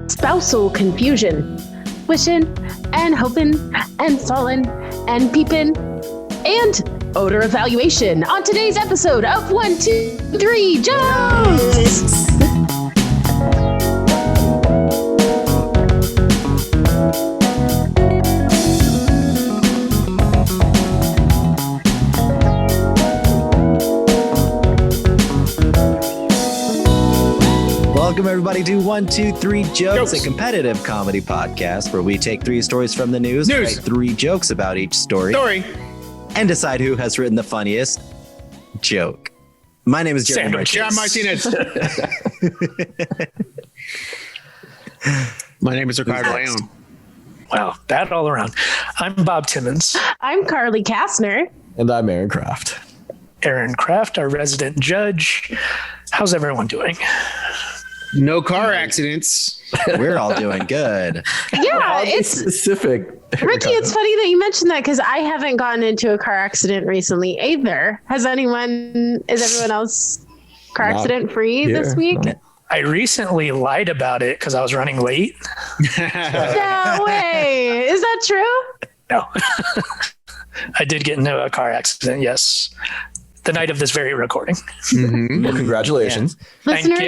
Spousal confusion, wishing and hoping and falling and peeping, and odor evaluation on today's episode of 1, 2, 3 Jokes! Welcome, everybody, to 1, 2, 3 Jokes, a competitive comedy podcast where we take 3 stories from the news, write 3 jokes about each story, and decide who has written the funniest joke. My name is Jeremy Martinez. My name is Ricardo Leon. Wow, bad all around. I'm Bob Timmons. I'm Carly Kastner. And I'm Aaron Kraft. Aaron Kraft, our resident judge. How's everyone doing? No car accidents. We're all doing good. Yeah, it's specific. Ricky, it's funny that you mentioned that because I haven't gotten into a car accident recently either. Is everyone else car accident free this week? No. I recently lied about it because I was running late. No way. Is that true? No. I did get into a car accident, yes. The night of this very recording. Mm-hmm. Well, congratulations. Yeah. Listeners,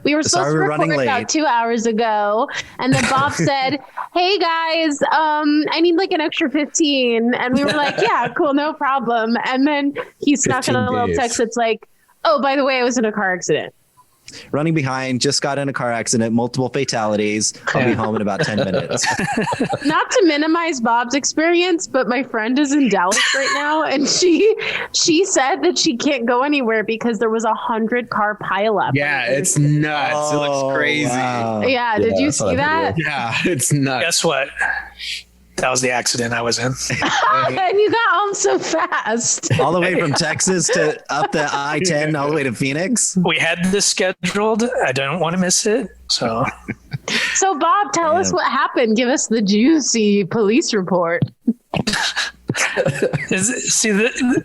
we were supposed to record about 2 hours ago, and then Bob said, "Hey guys, I need like an extra 15." And we were like, "Yeah, cool, no problem." And then he snuck in a little text that's like, "Oh, by the way, I was in a car accident." Running behind, just got in a car accident, multiple fatalities. I'll be home in about 10 minutes. Not to minimize Bob's experience, but my friend is in Dallas right now, and she said that she can't go anywhere because there was 100-car pileup. Yeah, it's nuts. It looks crazy. Wow. Yeah, did you see that? Yeah, it's nuts. Guess what? That was the accident I was in. And you got home so fast. All the way from Texas to up the I-10 all the way to Phoenix. We had this scheduled. I don't want to miss it. So Bob, tell us what happened. Give us the juicy police report.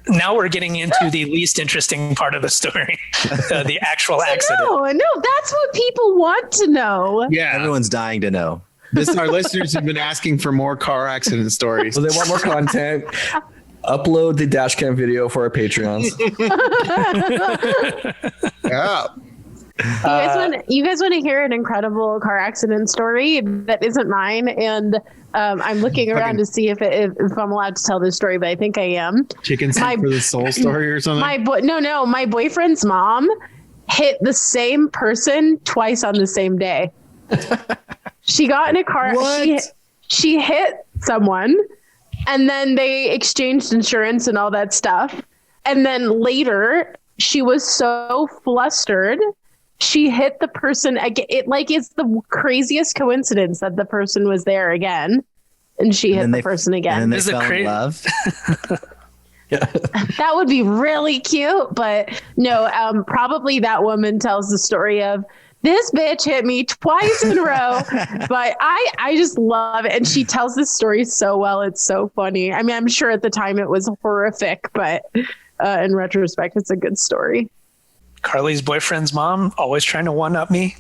Now we're getting into the least interesting part of the story, the actual accident. No, that's what people want to know. Yeah, everyone's dying to know. Our listeners have been asking for more car accident stories. So they want more content. Upload the dash cam video for our Patreons. Yeah. You guys want to hear an incredible car accident story that isn't mine? And I'm looking around to see if I'm allowed to tell this story, but I think I am. Chicken soup for the soul story or something? My boyfriend's mom hit the same person twice on the same day. She got in a car. She hit someone, and then they exchanged insurance and all that stuff. And then later, she was so flustered, she hit the person again. It's the craziest coincidence that the person was there again, and she hit the person again. And they fell in love. That would be really cute, but no. Probably that woman tells the story of, this bitch hit me twice in a row, but I just love it. And she tells this story so well. It's so funny. I mean, I'm sure at the time it was horrific, but in retrospect, it's a good story. Carly's boyfriend's mom always trying to one-up me.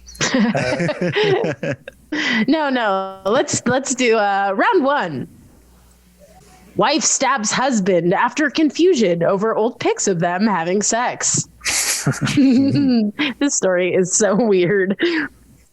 No. Let's do round 1. Wife stabs husband after confusion over old pics of them having sex. This story is so weird.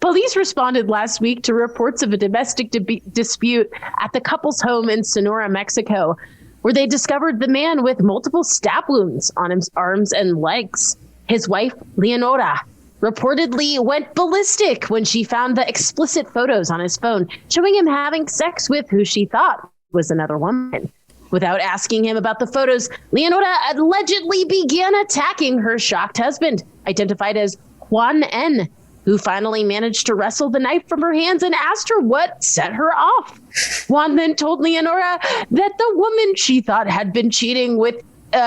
Police responded last week to reports of a domestic dispute at the couple's home in Sonora, Mexico, where they discovered the man with multiple stab wounds on his arms and legs. His wife, Leonora, reportedly went ballistic when she found the explicit photos on his phone showing him having sex with who she thought was another woman. Without asking him about the photos, Leonora allegedly began attacking her shocked husband, identified as Juan N., who finally managed to wrestle the knife from her hands and asked her what set her off. Juan then told Leonora that the woman she thought had been cheating with, he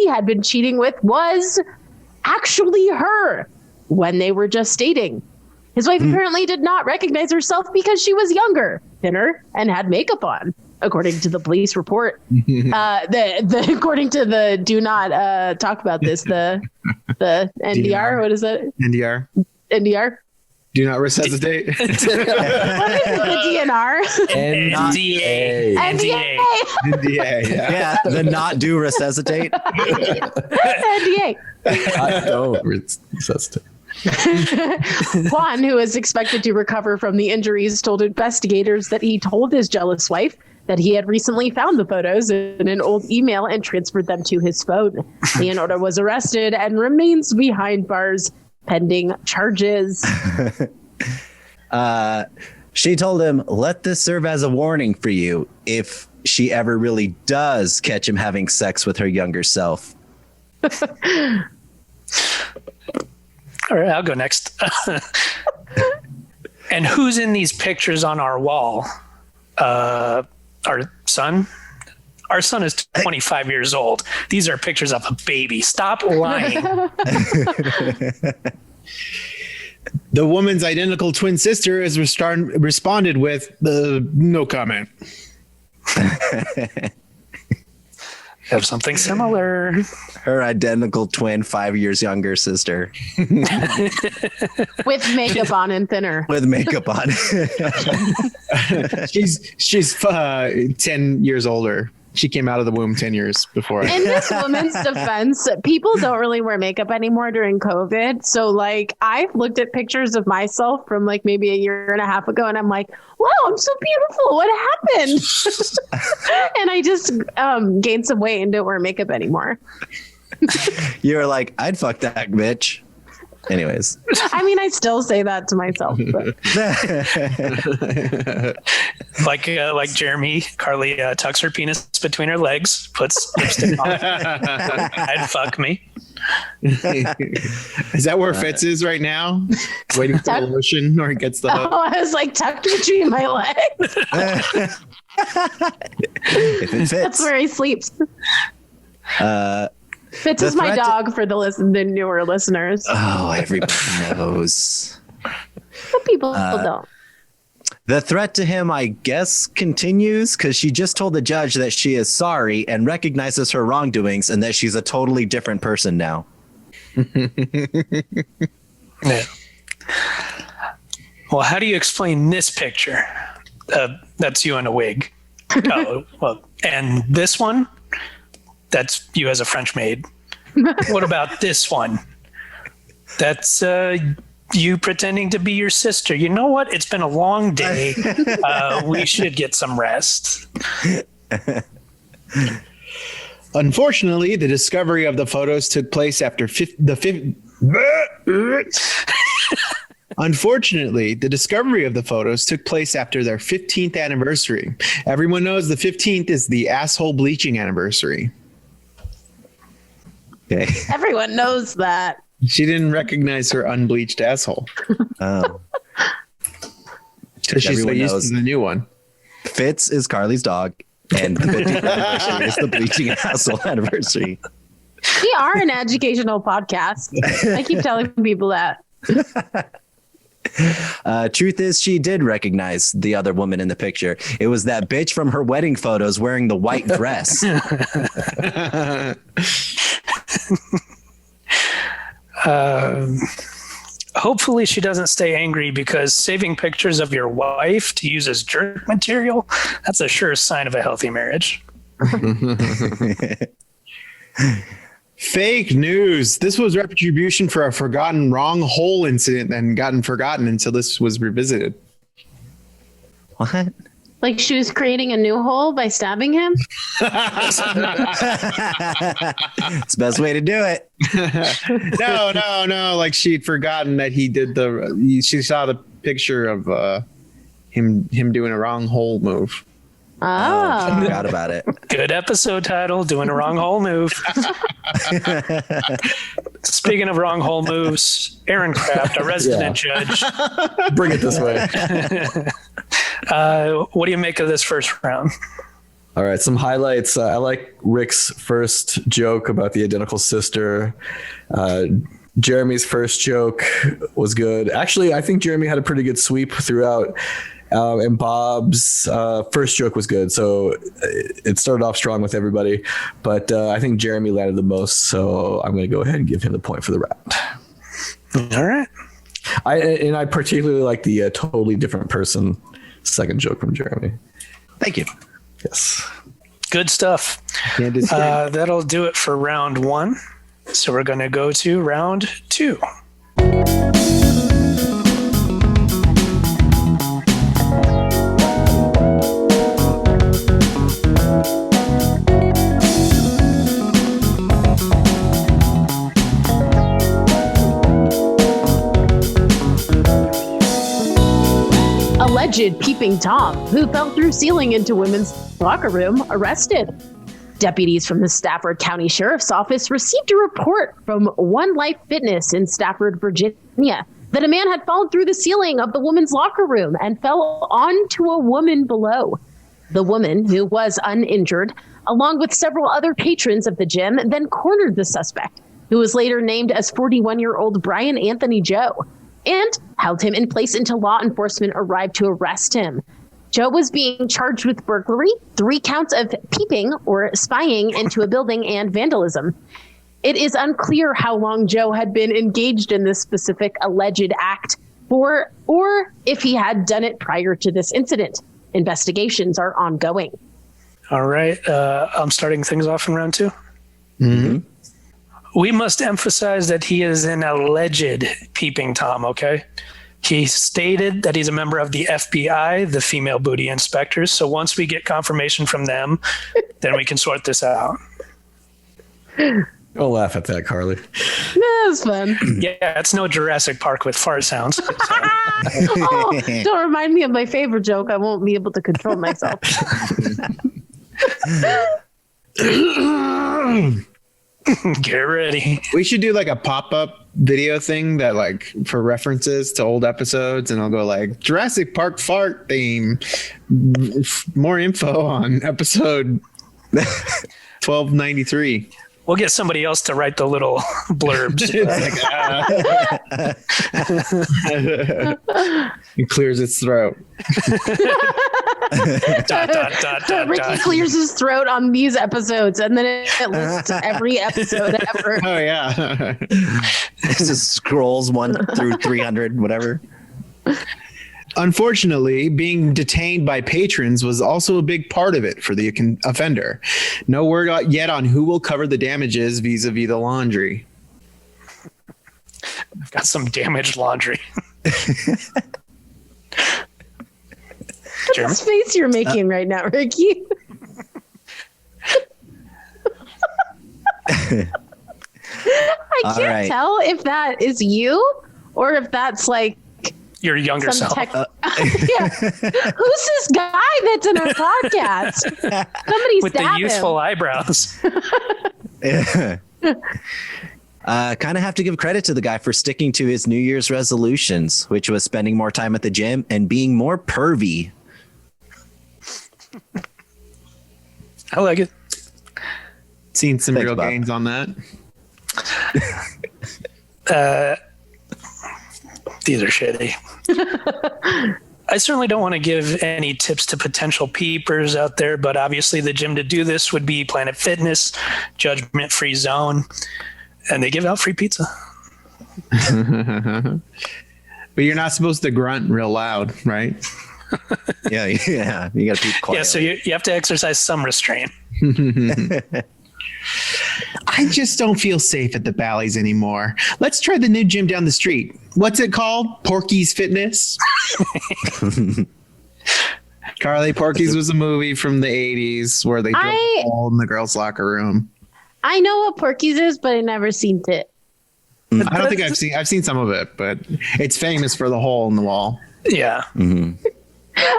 had been cheating with was actually her when they were just dating. His wife apparently did not recognize herself because she was younger, thinner, and had makeup on, according to the police report. According to the do not talk about this, the NDR, what is it? NDR. NDR? Do not resuscitate. What is it? The DNR? NDA. NDA. Yeah, the not do resuscitate. NDA. I don't resuscitate. Juan, who is expected to recover from the injuries, told investigators that he told his jealous wife that he had recently found the photos in an old email and transferred them to his phone. Leonardo was arrested and remains behind bars pending charges. She told him, let this serve as a warning for you if she ever really does catch him having sex with her younger self. All right, I'll go next. And who's in these pictures on our wall? Our son? Our son is 25 years old. These are pictures of a baby. Stop lying. The woman's identical twin sister has responded with no comment. Have something similar. Her identical twin, 5 years younger sister. With makeup on and thinner. With makeup on. She's 10 years older. She came out of the womb 10 years before. In this woman's defense, people don't really wear makeup anymore during COVID. So, like, I've looked at pictures of myself from, like, maybe a year and a half ago, and I'm like, wow, I'm so beautiful. What happened? And I just gained some weight and don't wear makeup anymore. You were like, I'd fuck that bitch. Anyways. I mean, I still say that to myself. But. like Jeremy, Carly tucks her penis between her legs, puts lipstick on. I'd fuck me. Is that where Fitz is right now? Waiting for the lotion, or he gets the hook? Oh, I was like tucked between my legs. If it fits. That's where he sleeps. Fitz is my dog for the newer listeners. Oh, everybody knows. But people don't. The threat to him, I guess, continues because she just told the judge that she is sorry and recognizes her wrongdoings and that she's a totally different person now. Yeah. Well, how do you explain this picture? That's you in a wig. Oh, well, and this one? That's you as a French maid. What about this one? That's you pretending to be your sister. You know what? It's been a long day. We should get some rest. Unfortunately, the discovery of the photos took place after Unfortunately, the discovery of the photos took place after their 15th anniversary. Everyone knows the 15th is the asshole bleaching anniversary. Okay. Everyone knows that. She didn't recognize her unbleached asshole. Oh. Because she's so used to the new one. Fitz is Carly's dog, and the 15th anniversary is the bleaching asshole anniversary. We are an educational podcast. I keep telling people that. Truth is, she did recognize the other woman in the picture. It was that bitch from her wedding photos wearing the white dress. Hopefully she doesn't stay angry, because saving pictures of your wife to use as jerk material, that's a sure sign of a healthy marriage. Fake news. This was retribution for a forgotten wrong hole incident and gotten forgotten until this was revisited. What? Like she was creating a new hole by stabbing him? It's the best way to do it. No. Like she'd forgotten that he did she saw the picture of him doing a wrong hole move. I forgot about it. Good episode title, doing a wrong hole move. Speaking of wrong hole moves, Aaron Kraft, a resident judge. Bring it this way. What do you make of this first round? All right, some highlights. I like Rick's first joke about the identical sister. Jeremy's first joke was good. Actually, I think Jeremy had a pretty good sweep throughout. And Bob's first joke was good. So it started off strong with everybody. But I think Jeremy landed the most. So I'm going to go ahead and give him the point for the round. All right. I particularly like the totally different person second joke from Jeremy. Thank you. Yes. Good stuff. That'll do it for round 1. So we're going to go to round 2. Alleged peeping Tom, who fell through ceiling into women's locker room, arrested. Deputies from the Stafford County Sheriff's Office received a report from One Life Fitness in Stafford, Virginia, that a man had fallen through the ceiling of the women's locker room and fell onto a woman below. The woman, who was uninjured, along with several other patrons of the gym, then cornered the suspect, who was later named as 41-year-old Brian Anthony Joe, and held him in place until law enforcement arrived to arrest him. Joe was being charged with burglary, 3 counts of peeping or spying into a building, and vandalism. It is unclear how long Joe had been engaged in this specific alleged act for, or if he had done it prior to this incident. Investigations are ongoing. All right. I'm starting things off in round 2. Mm-hmm. We must emphasize that he is an alleged peeping Tom, okay? He stated that he's a member of the FBI, the female booty inspectors. So once we get confirmation from them, then we can sort this out. Don't laugh at that, Carly. That was fun. Yeah, it's no Jurassic Park with fart sounds. Oh, don't remind me of my favorite joke. I won't be able to control myself. Get ready. We should do like a pop-up video thing that like for references to old episodes, and I'll go like Jurassic Park fart theme. More info on episode 1293. We'll get somebody else to write the little blurbs. It clears its throat. Ricky clears his throat on these episodes, and then it lists every episode ever. Oh yeah. It just scrolls 1 through 300, whatever. Unfortunately, being detained by patrons was also a big part of it for the offender. No word yet on who will cover the damages vis-a-vis the laundry. I've got some damaged laundry. What's the face you're making right now, Ricky? I can't tell if that is you or if that's like your younger self. Yeah. Who's this guy that's in our podcast? Somebody with the youthful eyebrows. Yeah. Kind of have to give credit to the guy for sticking to his New Year's resolutions, which was spending more time at the gym and being more pervy. I like it. Seen some Thanks, real Bob. gains on that. These are shitty. I certainly don't want to give any tips to potential peepers out there, but obviously the gym to do this would be Planet Fitness, Judgment Free Zone, and they give out free pizza. But you're not supposed to grunt real loud, right? Yeah. You got to be quiet. Yeah, so you have to exercise some restraint. I just don't feel safe at the Bally's anymore. Let's try the new gym down the street. What's it called? Porky's Fitness? Carly, Porky's was a movie from the 80s where they drilled a hole in the girls' locker room. I know what Porky's is, but I never seen it. I don't think I've seen some of it, but it's famous for the hole in the wall. Yeah. Mm-hmm.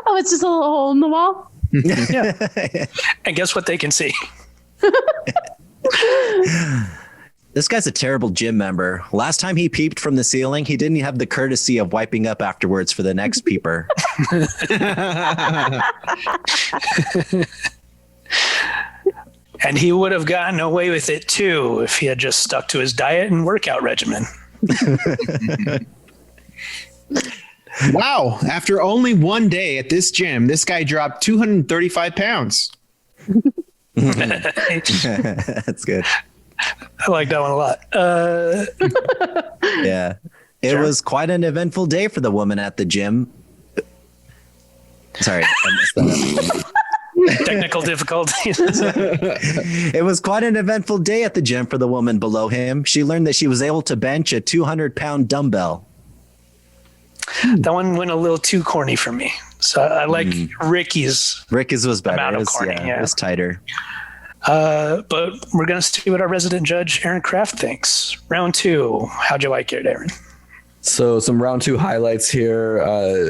Oh, it's just a little hole in the wall? Yeah. And guess what they can see? This guy's a terrible gym member. Last time he peeped from the ceiling, he didn't have the courtesy of wiping up afterwards for the next peeper. And he would have gotten away with it too if he had just stuck to his diet and workout regimen. Wow. After only one day at this gym, this guy dropped 235 pounds. That's good. I like that one a lot. Yeah. It was quite an eventful day for the woman at the gym. Sorry, I messed that up. Technical difficulties. It was quite an eventful day at the gym for the woman below him. She learned that she was able to bench a 200-pound dumbbell. That one went a little too corny for me. So I like Ricky's. Ricky's was better. Amount of It was, corny, It was tighter. But we're going to see what our resident judge, Aaron Kraft, thinks. Round 2. How'd you like it, Aaron? So some round 2 highlights here.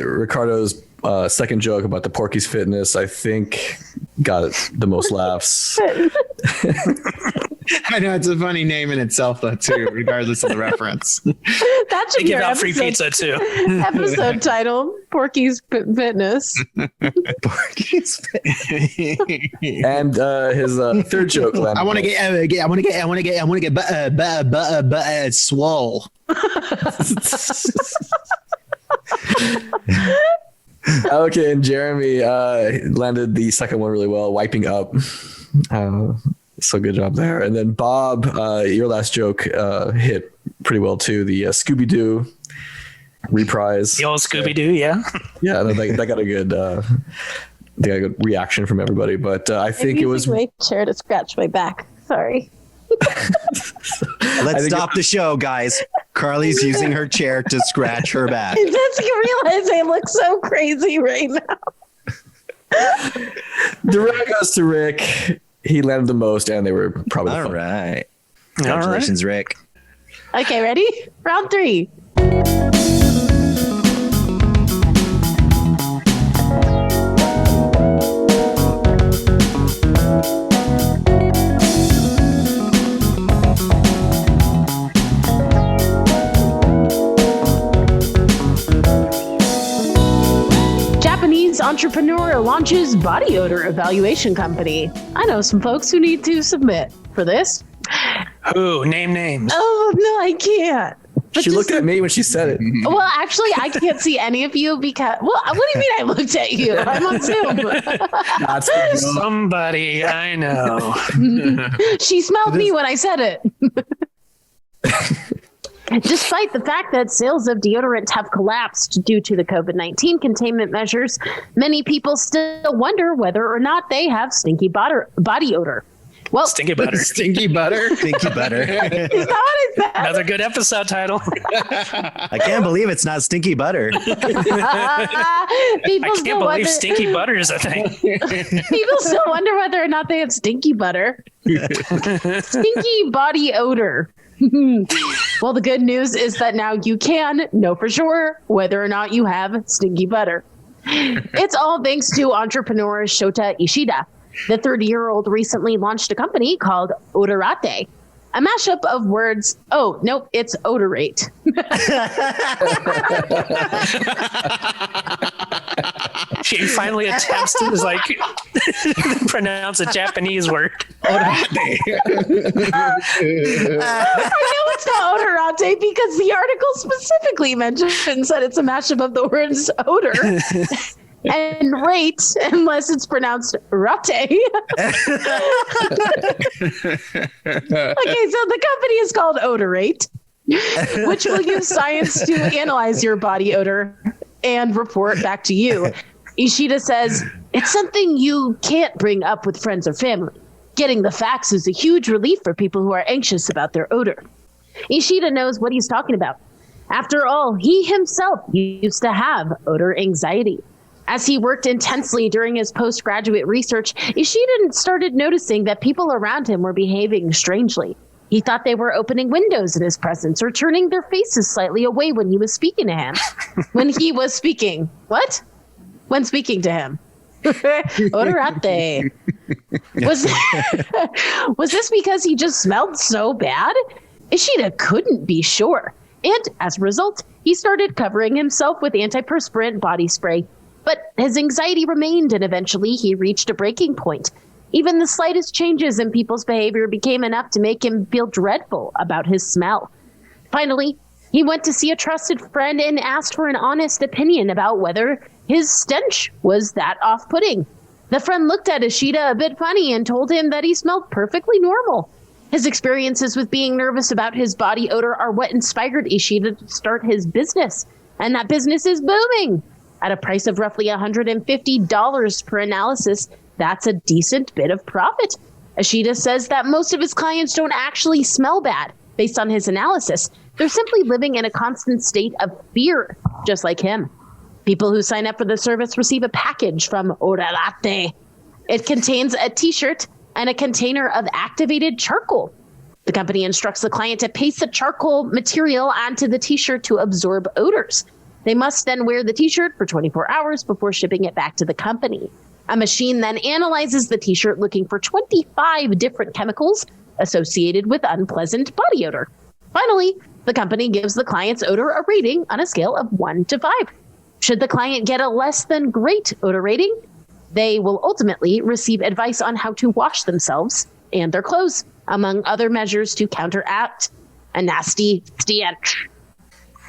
Ricardo's second joke about the Porky's Fitness, I think, got the most laughs. I know, it's a funny name in itself, though, too, regardless of the reference. That should They be give our out free pizza, too. episode title, Porky's Fitness. Porky's Fitness. And his third joke. I want to get swole. Okay, and Jeremy landed the second one really well, wiping up. So good job there. And then Bob, your last joke hit pretty well too. The Scooby-Doo reprise. The old Scooby-Doo, yeah. Yeah, that got a good reaction from everybody. But I think it was my chair to scratch my back. Sorry. Let's stop the show, guys. Carly's using her chair to scratch her back. I just realize I look so crazy right now. the round goes to Rick. He landed the most, and they were probably All the right. Congratulations, Rick. Okay, ready? Round 3. Japanese entrepreneur launches body odor evaluation company. I know some folks who need to submit for this. Who? Name names. Oh, no, I can't. But She looked at me when she said it. Well, actually, I can't see any of you because... Well, what do you mean I looked at you? I'm on Zoom. Somebody I know. She smelled me when I said it. Despite the fact that sales of deodorant have collapsed due to the COVID-19 containment measures, many people still wonder whether or not they have stinky body odor. Well, Stinky butter. Stinky butter. Stinky butter. is that what I said? Another good episode title. I can't believe it's not stinky butter. People I can't still believe wonder, stinky butter is a thing. people still wonder whether or not they have stinky butter. Stinky body odor. Well, the good news is that now you can know for sure whether or not you have stinky butter. It's all thanks to entrepreneur Shota Ishida. The 30-year-old recently launched a company called Odorate, a mashup of words. Oh, nope, it's odorate. She finally attempts to pronounce a Japanese word. I know it's not odorate because the article specifically mentions that it's a mashup of the words odor and rate, unless it's pronounced rate. Okay, so the company is called Odorate, which will use science to analyze your body odor and report back to you. Ishida says, it's something you can't bring up with friends or family. Getting the facts is a huge relief for people who are anxious about their odor. Ishida knows what he's talking about. After all, he himself used to have odor anxiety. As he worked intensely during his postgraduate research, Ishida started noticing that people around him were behaving strangely. He thought they were opening windows in his presence or turning their faces slightly away when he was speaking to him. When he was speaking. What? When speaking to him. Odorate. Was this because he just smelled so bad? Ishida couldn't be sure. And as a result, he started covering himself with antiperspirant body spray. But his anxiety remained, and eventually he reached a breaking point. Even the slightest changes in people's behavior became enough to make him feel dreadful about his smell. Finally, he went to see a trusted friend and asked for an honest opinion about whether his stench was that off-putting. The friend looked at Ishida a bit funny and told him that he smelled perfectly normal. His experiences with being nervous about his body odor are what inspired Ishida to start his business. And that business is booming. At a price of roughly $150 per analysis, that's a decent bit of profit. Ishida says that most of his clients don't actually smell bad based on his analysis. They're simply living in a constant state of fear, just like him. People who sign up for the service receive a package from Odorate. It contains a t-shirt and a container of activated charcoal. The company instructs the client to paste the charcoal material onto the t-shirt to absorb odors. They must then wear the t-shirt for 24 hours before shipping it back to the company. A machine then analyzes the t-shirt looking for 25 different chemicals associated with unpleasant body odor. Finally, the company gives the client's odor a rating on a scale of 1 to 5. Should the client get a less than great odor rating, they will ultimately receive advice on how to wash themselves and their clothes, among other measures to counteract a nasty stench.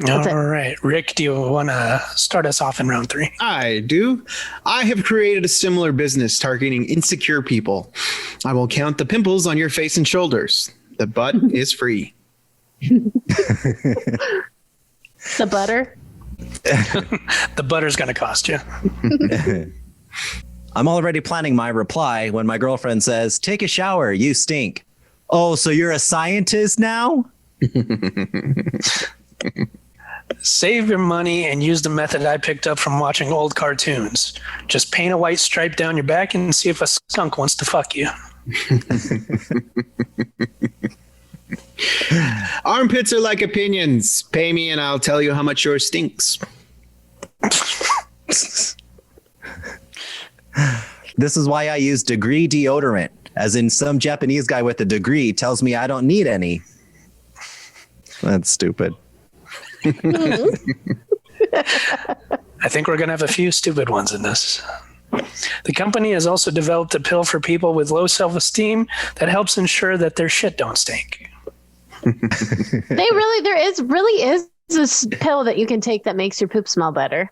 All right. Rick, do you want to start us off in round 3? I do. I have created a similar business targeting insecure people. I will count the pimples on your face and shoulders. The butt is free. The butter? The butter's going to cost you. I'm already planning my reply when my girlfriend says, "Take a shower, you stink." Oh, so you're a scientist now? Save your money and use the method I picked up from watching old cartoons. Just paint a white stripe down your back and see if a skunk wants to fuck you. Armpits are like opinions. Pay me and I'll tell you how much yours stinks. This is why I use degree deodorant, as in some Japanese guy with a degree tells me I don't need any. That's stupid. I think we're going to have a few stupid ones in this. The company has also developed a pill for people with low self-esteem that helps ensure that their shit don't stink. There is this pill that you can take that makes your poop smell better.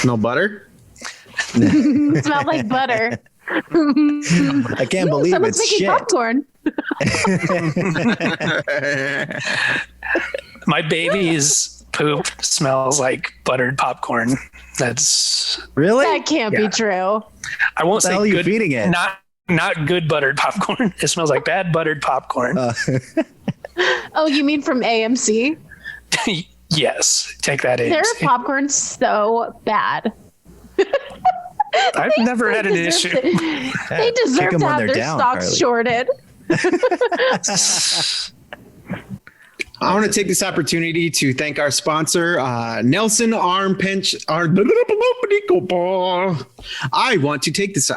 No butter? Smell like butter. I can't believe Someone's it's making shit. popcorn. My baby's poop smells like buttered popcorn. That's Really? That can't be true. I won't say hell are you good, feeding it? Not good buttered popcorn. It smells like bad buttered popcorn. Oh, you mean from AMC? Yes, take that in. Their popcorn's so bad. I've never had an issue. They deserve them to when have they're their down, stocks Carly. shorted. I want to take this opportunity to thank our sponsor, Nelson Arm Pinch. I want to take this.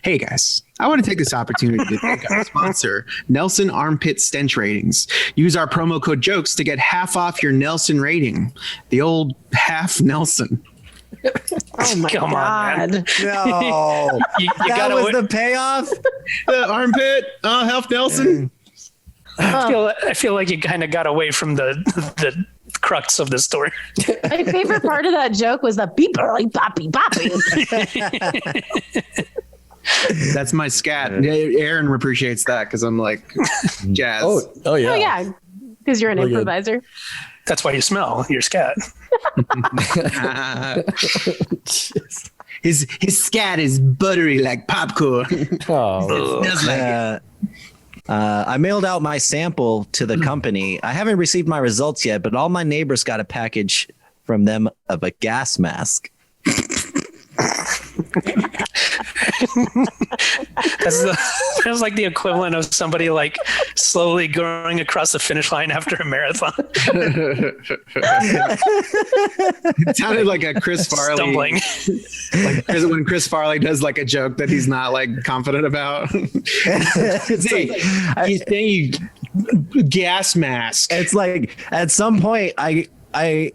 Hey guys, I want to take this opportunity to thank our sponsor, Nelson Armpit Stench Ratings. Use our promo code JOKES to get half off your Nelson rating. The old half Nelson. Oh my Come on, God. man. No. You That gotta was the payoff? The armpit, half Nelson. I feel like you kind of got away from the crux of the story. My favorite part of that joke was the beeper, boppy, boppy. That's my scat. Yeah, Aaron appreciates that because I'm like jazz. Oh yeah. Oh, yeah, because you're an Really good. improviser. That's why you smell your scat. His scat is buttery like popcorn. Oh. Smells like it. I mailed out my sample to the company. I haven't received my results yet, but all my neighbors got a package from them of a gas mask. That's like the equivalent of somebody like slowly going across the finish line after a marathon. It sounded like a Chris Farley. Stumbling. Like when Chris Farley does like a joke that he's not like confident about. He's saying gas mask. It's like at some point I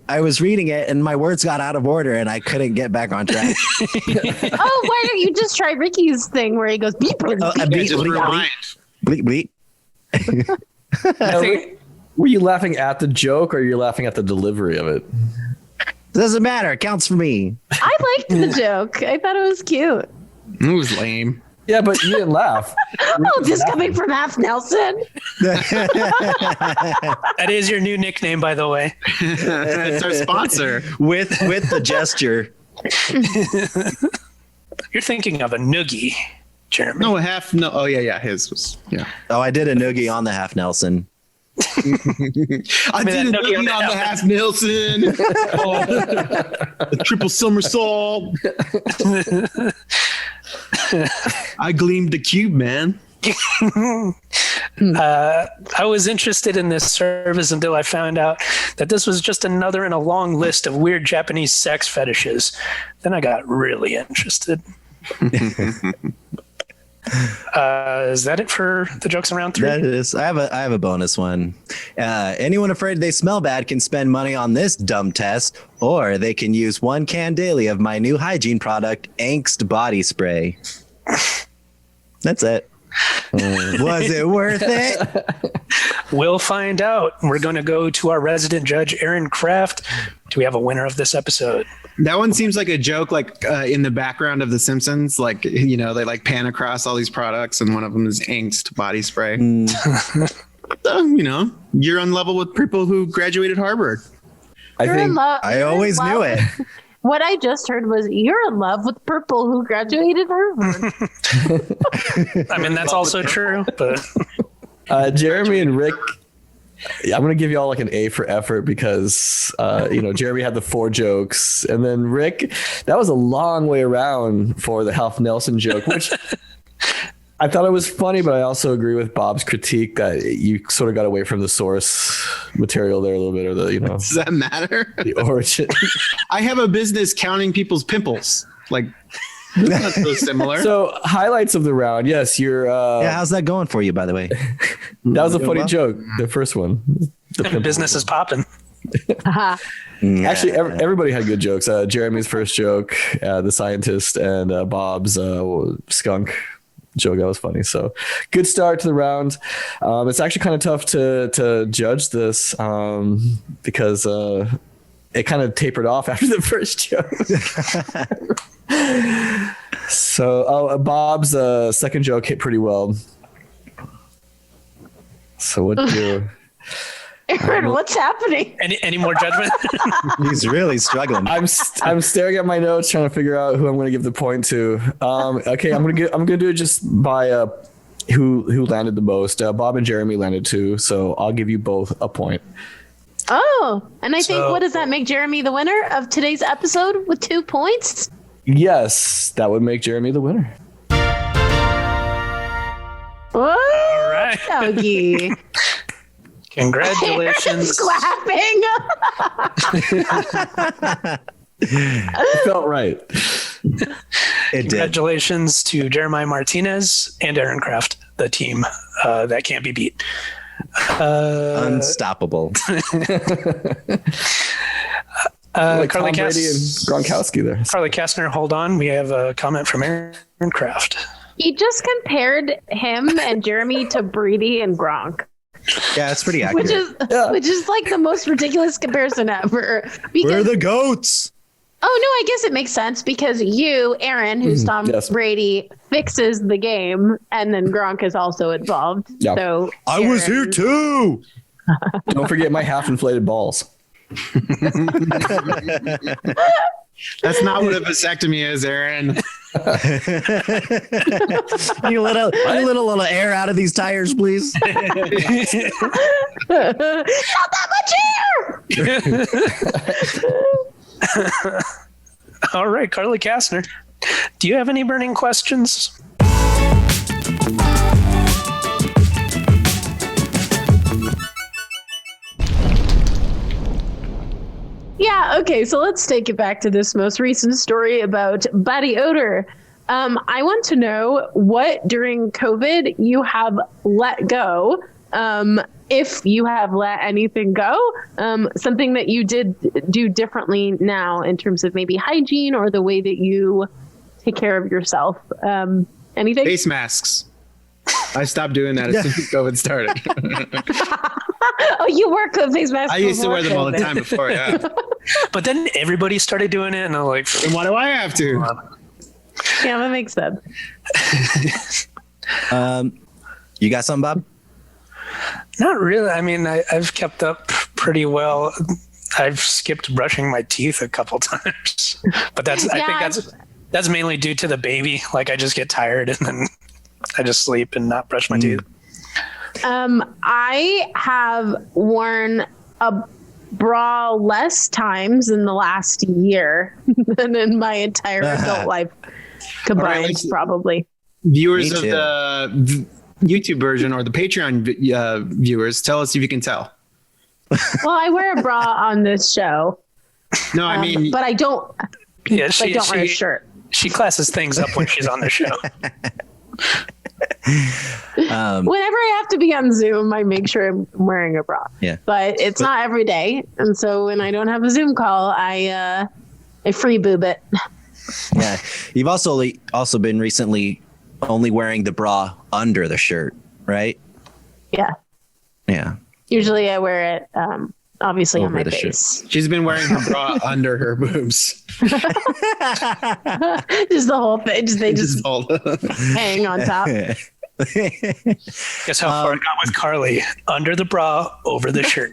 was reading it and my words got out of order and I couldn't get back on track. Oh, why don't you just try Ricky's thing where he goes beeper? Bleep, Just bleep, rewind. bleep, bleep. I think Were you laughing at the joke or are you laughing at the delivery of it? Doesn't matter. It counts for me. I liked the joke. I thought it was cute. It was lame. Yeah, but you didn't laugh. Oh, this coming from Half Nelson. That is your new nickname, by the way. It's our sponsor. with the gesture. You're thinking of a noogie, Jeremy. No, oh yeah, his was, yeah. Oh, I did a noogie on the Half Nelson. I did a noogie on the Half Nelson. A triple somersault. I gleamed the cube, man. I was interested in this service until I found out that this was just another in a long list of weird Japanese sex fetishes. Then I got really interested. Is that it for the jokes in round 3? That is. I have a bonus one. Anyone afraid they smell bad can spend money on this dumb test, or they can use 1 can daily of my new hygiene product, Angst Body Spray. That's it. Was it worth it? We'll find out. We're going to go to our resident judge, Aaron Kraft. Do we have a winner of this episode? That one seems like a joke, like in the background of The Simpsons. Like, they like pan across all these products, and one of them is Angst Body Spray. So, you're on level with people who graduated Harvard. I always knew it. What I just heard was you're in love with purple who graduated Harvard. I mean, that's also true, but Jeremy and Rick, I'm going to give you all like an A for effort because, Jeremy had the 4 jokes, and then Rick, that was a long way around for the Half Nelson joke, which I thought it was funny, but I also agree with Bob's critique that you sort of got away from the source material there a little bit, or Does that matter? the origin. I have a business counting people's pimples. Like, that's not so similar. So highlights of the round. Yes, you're. How's that going for you, by the way? That was a funny joke. The first one. The business is popping. Actually, everybody had good jokes. Jeremy's first joke, the scientist, and Bob's skunk joke, that was funny. So good start to the round. It's actually kind of tough to judge this because it kind of tapered off after the first joke. So Bob's second joke hit pretty well. So what do you? Aaron, what's happening? Any more judgment? He's really struggling. I'm staring at my notes trying to figure out who I'm going to give the point to. Okay, I'm going to do it just by who landed the most. Bob and Jeremy landed 2, so I'll give you both a point. Oh, and I think what does that make Jeremy the winner of today's episode with 2 points? Yes, that would make Jeremy the winner. All right. Doggy. Congratulations. Clapping. It felt right. It did. Congratulations to Jeremiah Martinez and Aaron Kraft, the team that can't be beat. Unstoppable. Like Carly Tom Brady and Gronkowski there. Carly Kastner, hold on. We have a comment from Aaron Kraft. He just compared him and Jeremy to Brady and Gronk. Yeah, it's pretty accurate. Which is like the most ridiculous comparison ever. We're the GOATs. Oh, no, I guess it makes sense because you, Aaron, who's Tom Brady, fixes the game, and then Gronk is also involved. Yeah. So I was here too. Don't forget my half-inflated balls. That's not what a vasectomy is, Aaron. You let a little air out of these tires, please. Not that much air! All right, Carly Kastner, do you have any burning questions? Yeah, okay, so let's take it back to this most recent story about body odor. I want to know what during COVID you have let go, if you have let anything go, something that you did do differently now in terms of maybe hygiene or the way that you take care of yourself. Anything? Face masks. I stopped doing that as soon as COVID started. Oh, you wore face masks. I used to wear them all the time before, yeah. But then everybody started doing it, and I'm like, And why do I have to? Yeah, that makes sense. You got something, Bob? Not really. I mean, I've kept up pretty well. I've skipped brushing my teeth a couple times, but I think that's mainly due to the baby. Like I just get tired and then I just sleep and not brush my teeth. I have worn a bra less times in the last year than in my entire adult life combined, right, probably. Viewers of the YouTube version or the Patreon viewers, tell us if you can tell. Well, I wear a bra on this show. No, I mean, but I don't. Yeah, I don't wear a shirt. She classes things up when she's on the show. Whenever I have to be on Zoom, I make sure I'm wearing a bra. Yeah. But it's not every day, and so when I don't have a Zoom call, I free boob it. Yeah. You've also been recently only wearing the bra under the shirt, right? Yeah. Yeah. Usually I wear it obviously Over on my the shirt. face. she's been wearing her bra under her boobs. Just the whole thing. They just all hang on top. Guess how far it got with Carly? Under the bra, over the shirt.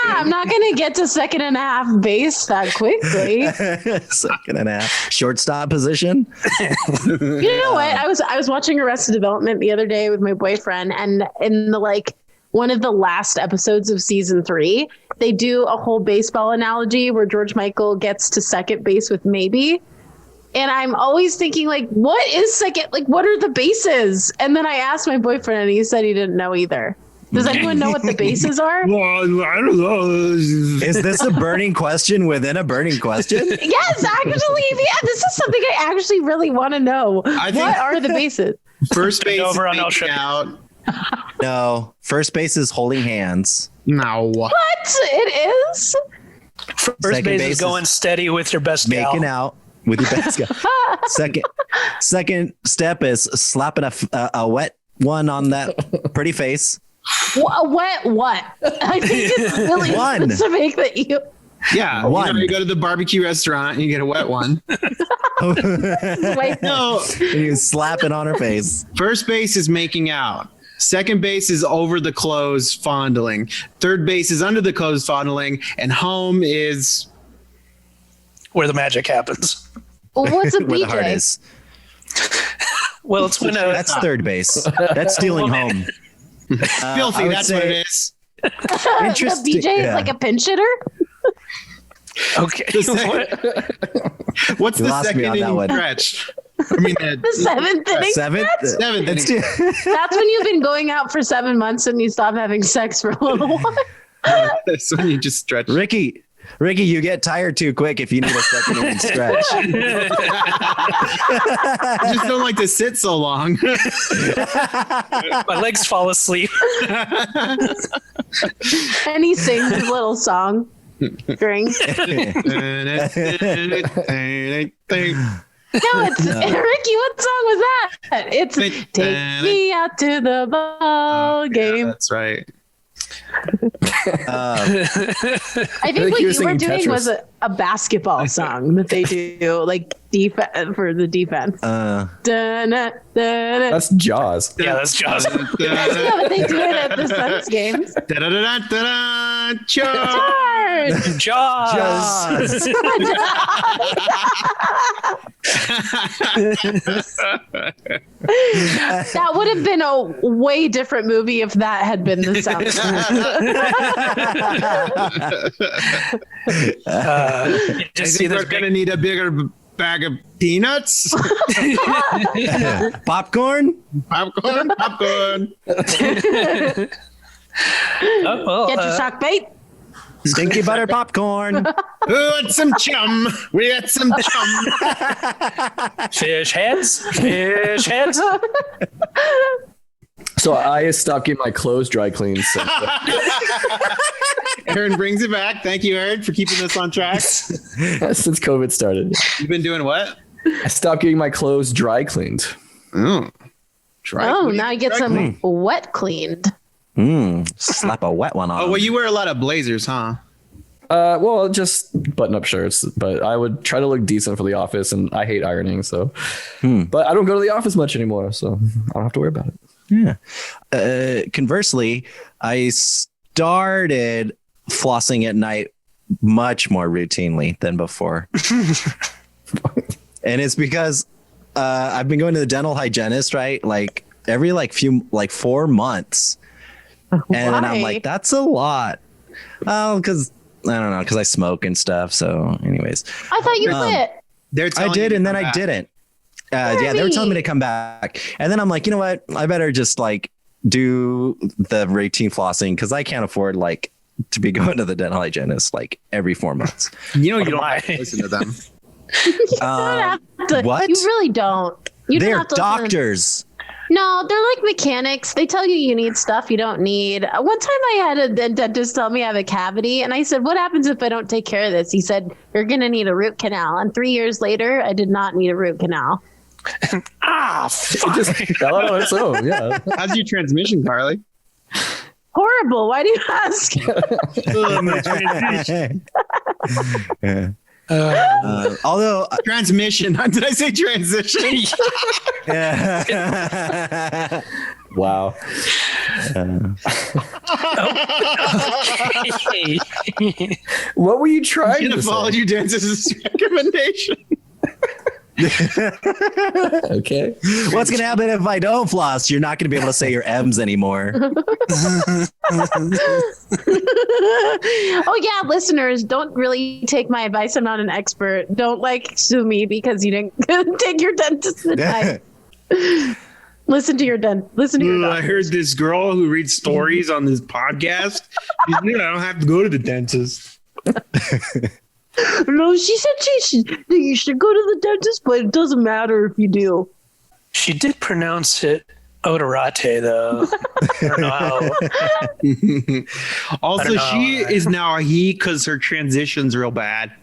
I'm not going to get to second and a half base that quickly. Second and a half. Shortstop position. You know what? I was watching Arrested Development the other day with my boyfriend, and in the one of the last episodes of season 3, they do a whole baseball analogy where George Michael gets to second base with maybe. And I'm always thinking, what is second? What are the bases? And then I asked my boyfriend, and he said he didn't know either. Does anyone know what the bases are? Well, I don't know. Is this a burning question within a burning question? Yes, actually, yeah. This is something I actually really want to know. What are the bases? First base Over on is making out. No. First base is holding hands. No. What? It is? First Second base base is going steady with your best Making gal. out with your best guy. Second step is slapping a wet one on that pretty face. A wet what? I think it's really specific that you... Yeah, you go to the barbecue restaurant and you get a wet one. No, you slap it on her face. First base is making out. Second base is over the clothes fondling. Third base is under the clothes fondling, and home is Where the magic happens. Well, what's a Where the heart BJ? is. Well, it's when That's third base. That's stealing home. filthy. That's what it is. The Interesting. BJ is like a pinch hitter? okay. What's You the lost me second on that inning one. stretch? I mean, The seventh inning? Seventh seventh inning. That's when you've been going out for 7 months and you stop having sex for a little while. That's when you just stretch. Ricky, you get tired too quick if you need a second inning stretch. I just don't like to sit so long. My legs fall asleep. And he sings his little song during. No, it's Ricky. What song was that? It's "Take Me Out to the Ball Game." That's right. I think what you you were were singing doing Tetris. was a basketball song that they do, for the defense. Dun-na, dun-na. That's Jaws. Yeah, that's Jaws. Yeah, but they do it at the Suns games. Da-da-da-da-da-da, Charge. Charge! Jaws. That would have been a way different movie if that had been the sound. You I just see think this we're going to big, need a bigger bag of peanuts. Popcorn? Popcorn. Get your shock bait. Stinky butter popcorn. We want some chum. We got some chum. fish heads. Fish heads. So I stopped getting my clothes dry cleaned Aaron brings it back. Thank you, Aaron, for keeping us on track. since COVID started. You've been doing what? I stopped getting my clothes dry cleaned. Oh, Now you get some wet cleaned. Slap a wet one on. Oh, well, you wear a lot of blazers, huh? Well, just button-up shirts, but I would try to look decent for the office, and I hate ironing, so. But I don't go to the office much anymore, so I don't have to worry about it. Yeah. Conversely, I started flossing at night much more routinely than before. And it's because I've been going to the dental hygienist, right? Like every 4 months. And then I'm like, that's a lot. Oh, because I don't know, because I smoke and stuff. So anyways. I thought you quit. I did, and then I didn't. Yeah, they were telling me to come back. And then I'm like, you know what? I better just like do the routine flossing because I can't afford like to be going to the dental hygienist like every 4 months. You know, you don't have to listen to them. What? You really don't. They're doctors. No, they're like mechanics. They tell you need stuff you don't need. One time I had a dentist tell me I have a cavity, and I said, what happens if I don't take care of this? He said, you're going to need a root canal. And 3 years later, I did not need a root canal. It just fell out on its own. Yeah. How's your transmission, Carly? Horrible. Why do you ask? Although transmission. Did I say transition? Wow. What were you trying to follow your dentist's recommendation? Okay. What's going to happen if I don't floss? You're not going to be able to say your M's anymore. Oh, yeah, listeners, don't really take my advice. I'm not an expert. Don't sue me because you didn't take your dentist's advice. Listen to your doctor. I heard this girl who reads stories on this podcast. She said, I don't have to go to the dentist. No, she said you should go to the dentist, but it doesn't matter if you do. She did pronounce it odorate, though. I don't know how. Also, she is now a he because her transition's real bad.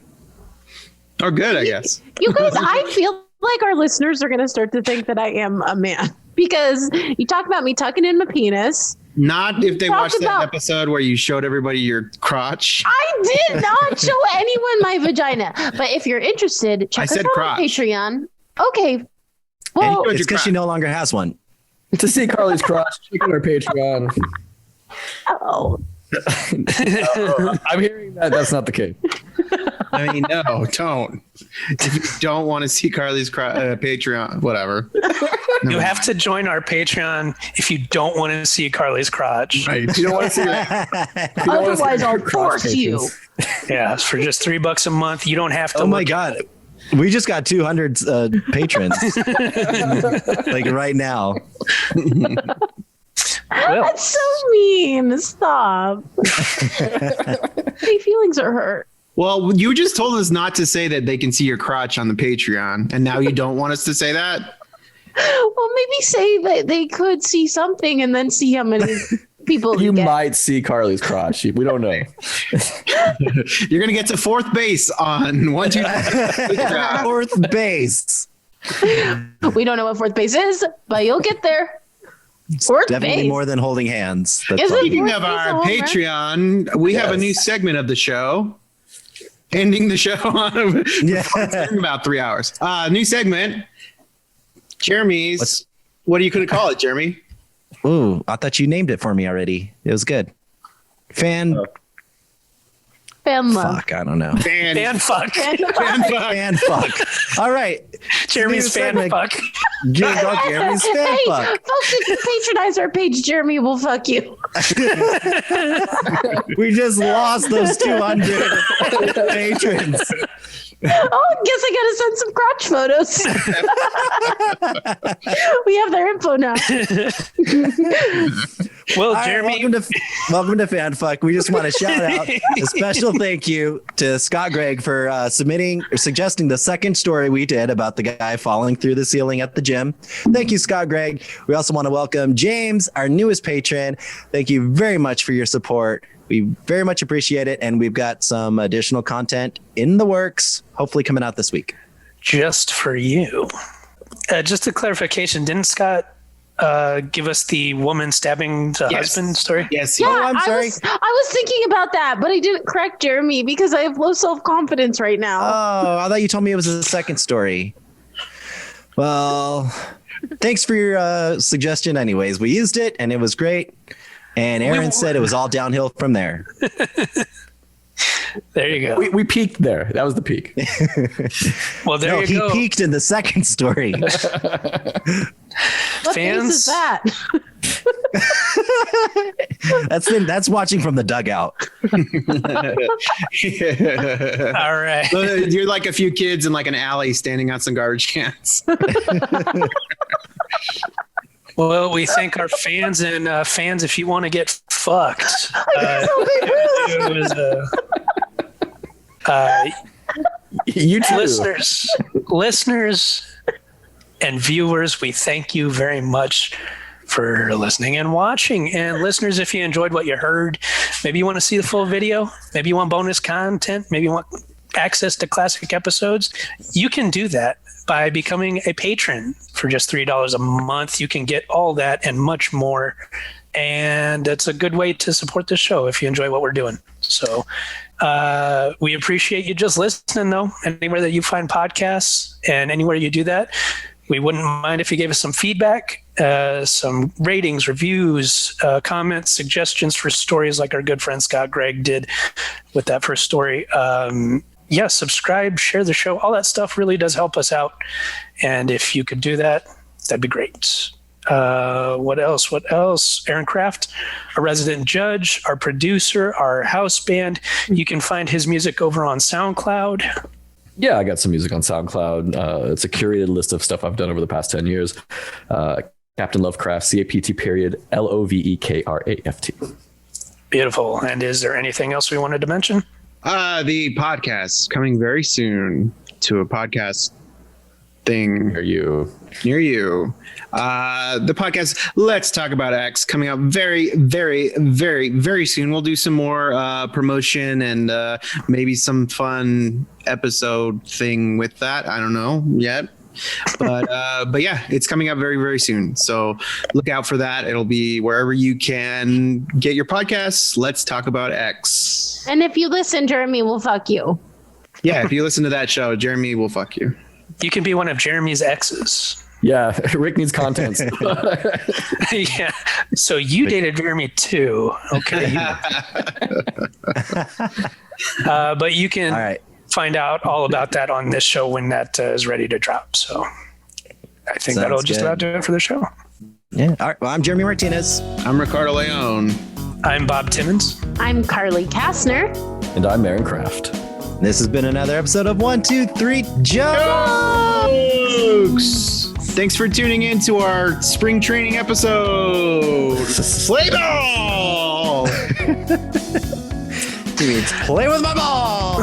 Or good, I guess. You guys, I feel like our listeners are going to start to think that I am a man because you talk about me tucking in my penis. Not if they watched that episode where you showed everybody your crotch. I did not show anyone my vagina. But if you're interested, check us out on Patreon. Okay. Well, it's because she no longer has one. To see Carly's crotch, check out our Patreon. Oh. I'm hearing that that's not the case. I mean, no, don't. If you don't want to see Carly's Patreon, whatever. You have to join our Patreon if you don't want to see Carly's crotch. Right. You don't want to see that. Otherwise, I'll force you. Yeah, for just $3 a month, you don't have to. Oh my God. We just got 200 patrons. Like right now. Well. That's so mean. Stop. My feelings are hurt. Well, you just told us not to say that they can see your crotch on the Patreon, and now you don't want us to say that? Well, maybe say that they could see something and then see how many people you might see Carly's crotch. We don't know. You're going to get to fourth base on 1, 2, 3. Fourth base. We don't know what fourth base is, but you'll get there. Fourth Definitely base. more than holding hands. Speaking of our Patreon, we have a new segment of the show. Ending the show on about 3 hours. New segment. Jeremy's. What are you going to call it, Jeremy? Ooh, I thought you named it for me already. It was good. Fan love. Fuck, I don't know. Fan fuck. Fan fuck. All right. Jeremy's fan fuck. Jeremy's fan fuck. Folks, if you patronize our page, Jeremy will fuck you. We just lost those 200 patrons. Oh, guess I gotta send some crotch photos. We have their info now. Well, All Jeremy, right, welcome to FanFuck. We just want to shout out a special thank you to Scott Gregg for suggesting the second story we did about the guy falling through the ceiling at the gym. Thank you, Scott Gregg. We also want to welcome James, our newest patron. Thank you very much for your support. We very much appreciate it, and we've got some additional content in the works, hopefully coming out this week. just for you. Just a clarification, didn't Scott give us the woman stabbing the husband story? Yes. Yeah, I'm sorry. I was thinking about that, but I didn't correct Jeremy because I have low self-confidence right now. Oh, I thought you told me it was a second story. Well, thanks for your suggestion anyways. We used it and it was great. And Aaron said it was all downhill from there. There you go. We peaked there. That was the peak. Well, there you go. He peaked in the second story. What face is that? That's watching from the dugout. All right. You're like a few kids in like an alley standing on some garbage cans. Well, we thank our fans and fans. If you want to get fucked, You too. listeners, and viewers, we thank you very much for listening and watching. And listeners, if you enjoyed what you heard, maybe you want to see the full video, maybe you want bonus content, maybe you want access to classic episodes, you can do that by becoming a patron for just $3 a month. You can get all that and much more. And it's a good way to support the show if you enjoy what we're doing. So we appreciate you just listening, though. Anywhere that you find podcasts and anywhere you do that, we wouldn't mind if you gave us some feedback, some ratings, reviews, comments, suggestions for stories like our good friend Scott Gregg did with that first story. Subscribe, share the show. All that stuff really does help us out. And if you could do that, that'd be great. What else? Aaron Kraft, a resident judge, our producer, our house band. You can find his music over on SoundCloud. Yeah, I got some music on SoundCloud. It's a curated list of stuff I've done over the past 10 years. Captain Lovecraft, CAPT_LOVEKRAFT. Beautiful. And is there anything else we wanted to mention? The podcast coming very soon to a podcast thing Near you. The podcast Let's Talk About X coming up very, very, very, very soon. We'll do some more promotion and maybe some fun episode thing with that. I don't know yet. But yeah, it's coming up very, very soon. So look out for that. It'll be wherever you can get your podcasts. Let's Talk About X. And if you listen, Jeremy will fuck you. Yeah, if you listen to that show, Jeremy will fuck you. You can be one of Jeremy's exes. Yeah, Rick needs content. Yeah. So you dated Jeremy too. Okay. But you can find out all about that on this show when that is ready to drop. So I think that'll just about do it for the show. Yeah. All right. Well, I'm Jeremy Martinez. I'm Ricardo Leone. I'm Bob Timmons. I'm Carly Kastner. And I'm Aaron Kraft. This has been another episode of 1, 2, 3 Jokes. Thanks for tuning in to our spring training episode. Play ball. He means play with my ball.